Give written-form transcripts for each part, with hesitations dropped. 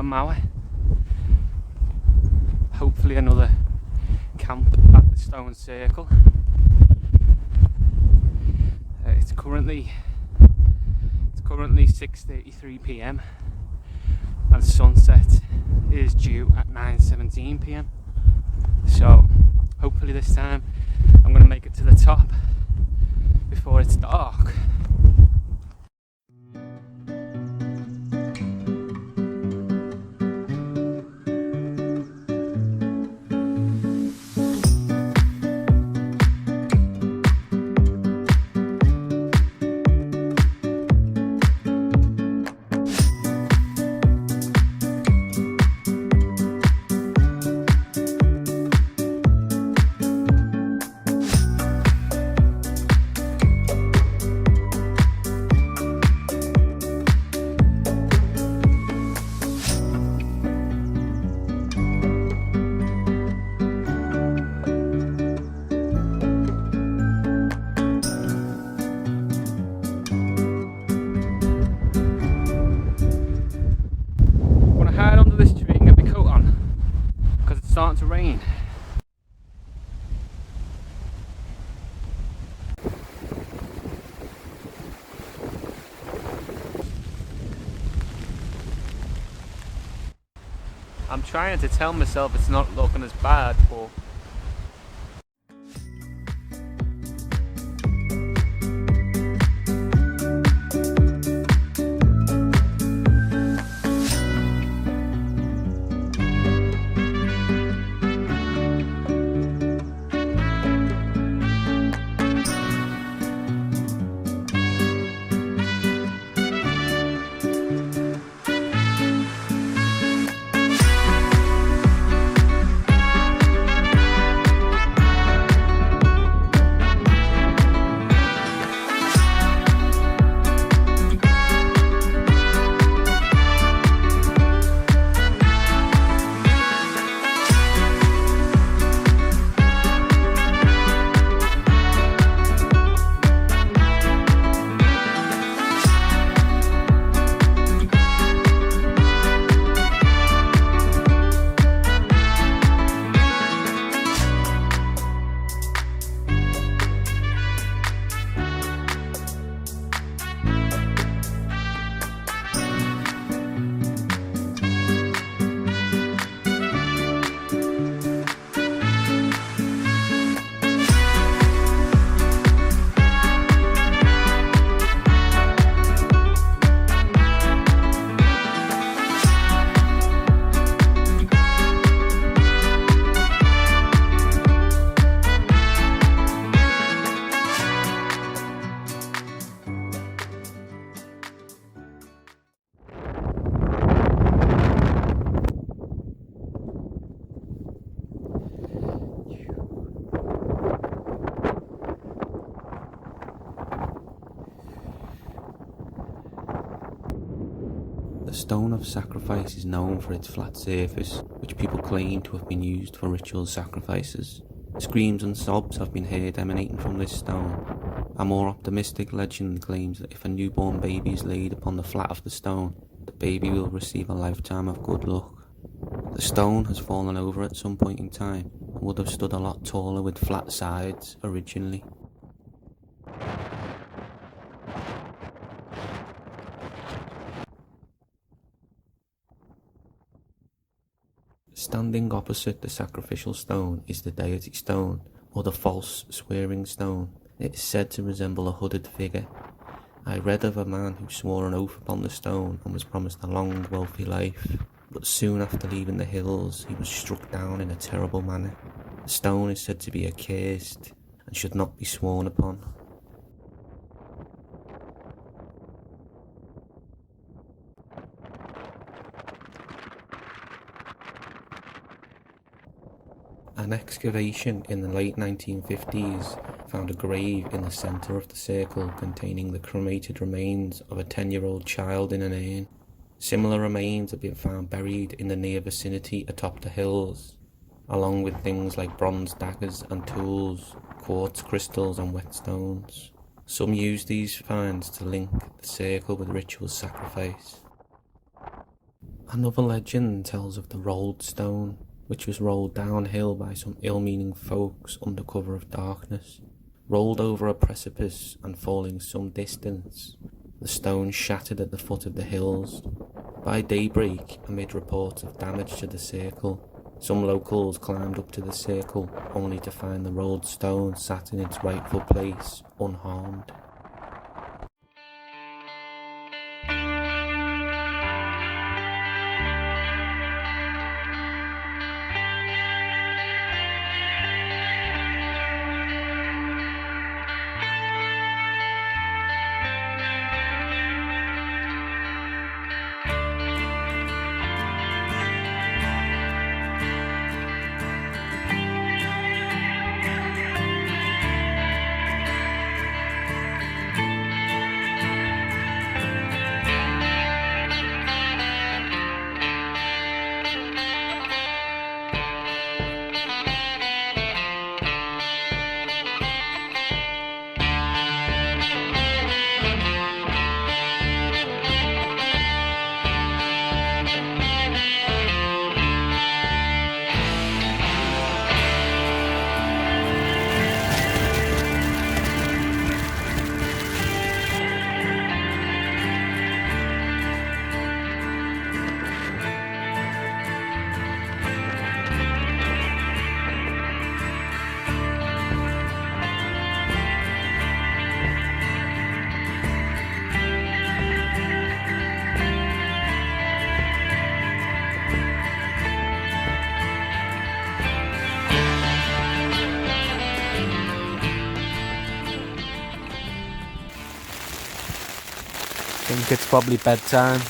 Penmaenmawr. Hopefully another camp at the stone circle. It's currently 6:33 p.m. and sunset is due at 9:17 p.m. So hopefully this time I'm going to make it to the top before it's dark. Starting to rain. I'm trying to tell myself it's not looking as bad, but the stone of sacrifice is known for its flat surface, which people claim to have been used for ritual sacrifices. Screams and sobs have been heard emanating from this stone. A more optimistic legend claims that if a newborn baby is laid upon the flat of the stone, the baby will receive a lifetime of good luck. The stone has fallen over at some point in time and would have stood a lot taller with flat sides originally. Standing opposite the sacrificial stone is the deity stone, or the false swearing stone. It is said to resemble a hooded figure. I read of a man who swore an oath upon the stone and was promised a long, wealthy life, but soon after leaving the hills he was struck down in a terrible manner. The stone is said to be accursed and should not be sworn upon. An excavation in the late 1950s found a grave in the centre of the circle containing the cremated remains of a 10-year-old child in an urn. Similar remains have been found buried in the near vicinity atop the hills, along with things like bronze daggers and tools, quartz crystals and whetstones. Some use these finds to link the circle with ritual sacrifice. Another legend tells of the rolled stone, which was rolled downhill by some ill-meaning folks under cover of darkness. Rolled over a precipice and falling some distance, the stone shattered at the foot of the hills. By daybreak, amid reports of damage to the circle, some locals climbed up to the circle only to find the rolled stone sat in its rightful place, unharmed. I think it's probably bedtime.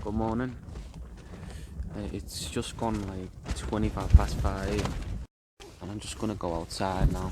Good morning. It's just gone like 5:25 and I'm just gonna go outside now.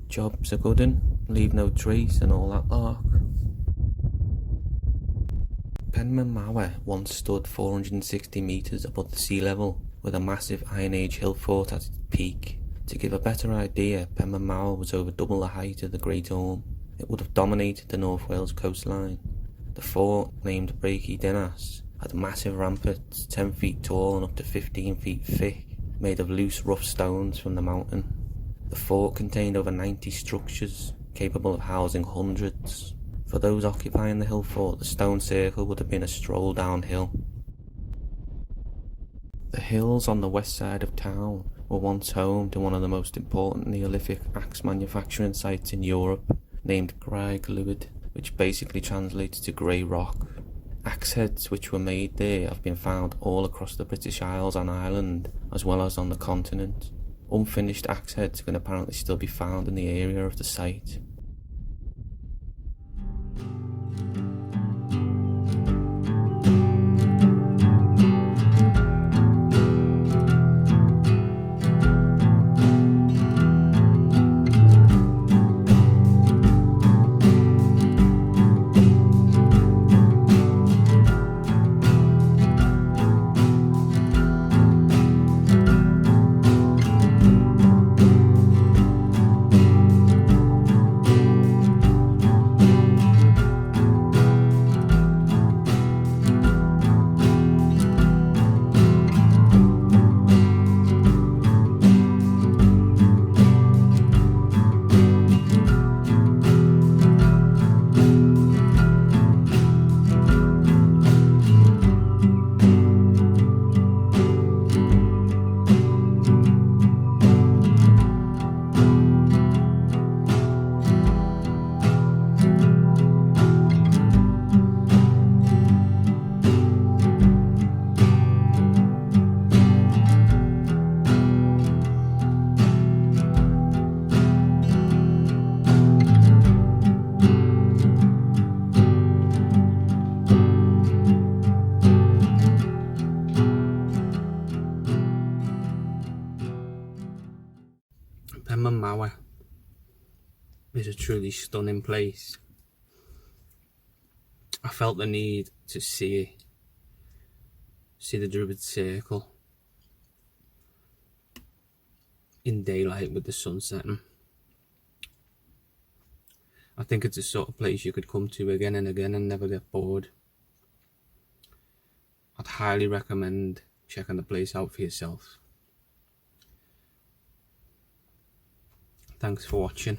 Job's a good un, leave no trace and all that lark. Penmaenmawr once stood 460 metres above the sea level, with a massive Iron Age hill fort at its peak. To give a better idea, Penmaenmawr was over double the height of the Great Orme. It would have dominated the North Wales coastline. The fort, named Breaky Dinas, had massive ramparts 10 feet tall and up to 15 feet thick, made of loose rough stones from the mountain. The fort contained over 90 structures, capable of housing hundreds. For those occupying the hill fort, the stone circle would have been a stroll downhill. The hills on the west side of town were once home to one of the most important Neolithic axe manufacturing sites in Europe, named Graig Luid, which basically translates to grey rock. Axe heads which were made there have been found all across the British Isles and Ireland, as well as on the continent. Unfinished axe heads can apparently still be found in the area of the site. Penmaenmawr is a truly stunning place. I felt the need to see the Druid Circle in daylight with the sun setting. I think it's a sort of place you could come to again and again and never get bored. I'd highly recommend checking the place out for yourself. Thanks for watching.